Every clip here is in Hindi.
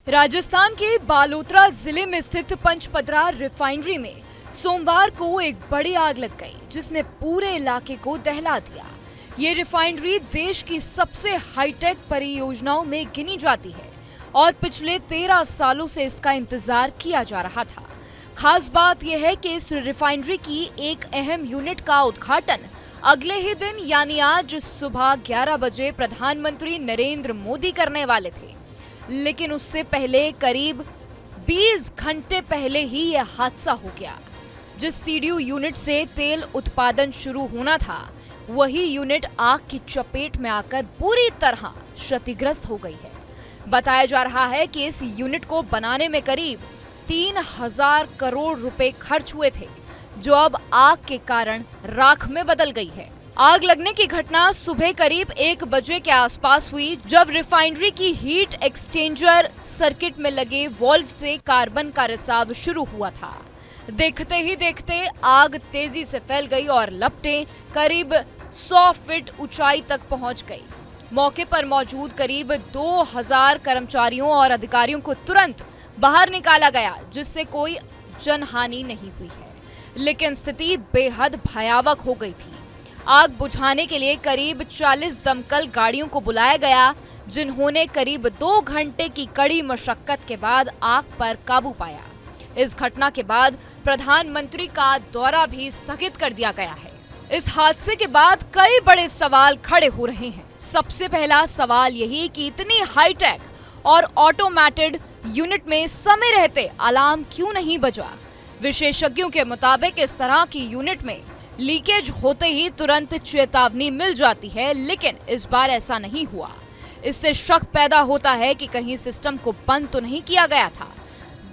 राजस्थान के बालोतरा जिले में स्थित पंचपदरा रिफाइनरी में सोमवार को एक बड़ी आग लग गई, जिसने पूरे इलाके को दहला दिया। ये रिफाइनरी देश की सबसे हाईटेक परियोजनाओं में गिनी जाती है और पिछले 13 सालों से इसका इंतजार किया जा रहा था। खास बात यह है कि इस रिफाइनरी की एक अहम यूनिट का उद्घाटन अगले ही दिन यानी आज सुबह 11 बजे प्रधानमंत्री नरेंद्र मोदी करने वाले थे, लेकिन उससे पहले करीब 20 घंटे पहले ही यह हादसा हो गया। जिस सीडीयू यूनिट से तेल उत्पादन शुरू होना था, वही यूनिट आग की चपेट में आकर पूरी तरह क्षतिग्रस्त हो गई है। बताया जा रहा है कि इस यूनिट को बनाने में करीब 3000 करोड़ रुपए खर्च हुए थे, जो अब आग के कारण राख में बदल गई है। आग लगने की घटना सुबह करीब 1 बजे के आसपास हुई, जब रिफाइनरी की हीट एक्सचेंजर सर्किट में लगे वाल्व से कार्बन का रिसाव शुरू हुआ था। देखते ही देखते आग तेजी से फैल गई और लपटें करीब 100 फीट ऊंचाई तक पहुंच गई। मौके पर मौजूद करीब 2000 कर्मचारियों और अधिकारियों को तुरंत बाहर निकाला गया, जिससे कोई जनहानि नहीं हुई है, लेकिन स्थिति बेहद भयावह हो गई थी। आग बुझाने के लिए करीब 40 दमकल गाड़ियों को बुलाया गया, जिन्होंने करीब 2 घंटे की कड़ी मशक्कत के बाद आग पर काबू पाया। इस घटना के बाद प्रधानमंत्री का दौरा भी स्थगित कर दिया गया है। इस हादसे के बाद कई बड़े सवाल खड़े हो रहे हैं। सबसे पहला सवाल यही कि इतनी हाईटेक और ऑटोमेटेड यूनिट में समय रहते अलार्म क्यों नहीं बजा। विशेषज्ञों के मुताबिक इस तरह की यूनिट में लीकेज होते ही तुरंत चेतावनी मिल जाती है, लेकिन इस बार ऐसा नहीं हुआ। इससे शक पैदा होता है कि कहीं सिस्टम को बंद तो नहीं किया गया था।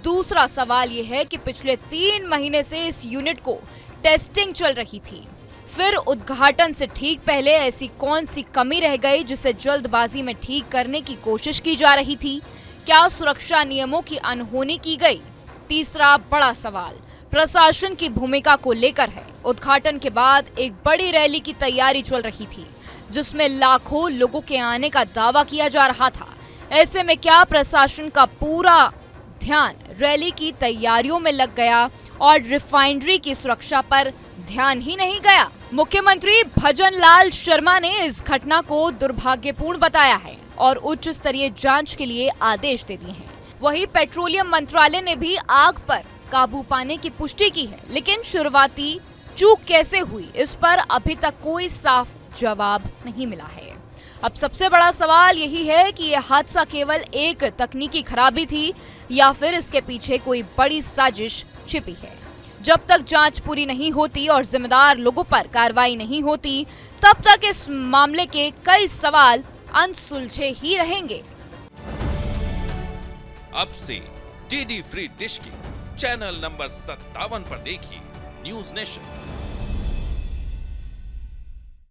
दूसरा सवाल यह है कि पिछले 3 महीने से इस यूनिट को टेस्टिंग चल रही थी, फिर उद्घाटन से ठीक पहले ऐसी कौन सी कमी रह गई जिसे जल्दबाजी में ठीक करने की कोशिश की जा रही थी। क्या सुरक्षा नियमों की अनहोनी की गई? तीसरा बड़ा सवाल प्रशासन की भूमिका को लेकर है। उद्घाटन के बाद एक बड़ी रैली की तैयारी चल रही थी, जिसमें लाखों लोगों के आने का दावा किया जा रहा था। ऐसे में क्या प्रशासन का पूरा ध्यान रैली की तैयारियों में लग गया और रिफाइनरी की सुरक्षा पर ध्यान ही नहीं गया? मुख्यमंत्री भजन लाल शर्मा ने इस घटना को दुर्भाग्यपूर्ण बताया है और उच्च स्तरीय जांच के लिए आदेश दे दिए हैं। वहीं पेट्रोलियम मंत्रालय ने भी आग पर काबू पाने की पुष्टि की है, लेकिन शुरुआती चूक कैसे हुई, इस पर अभी तक कोई साफ जवाब नहीं मिला है। अब सबसे बड़ा सवाल यही है कि यह हादसा केवल एक तकनीकी खराबी थी या फिर इसके पीछे कोई बड़ी साजिश छिपी है। जब तक जांच पूरी नहीं होती और जिम्मेदार लोगों पर कार्रवाई नहीं होती, तब तक इस मामले के कई सवाल अनसुलझे ही रहेंगे। अब से डीडी फ्री डिश की चैनल नंबर 57 पर देखिए न्यूज नेशन।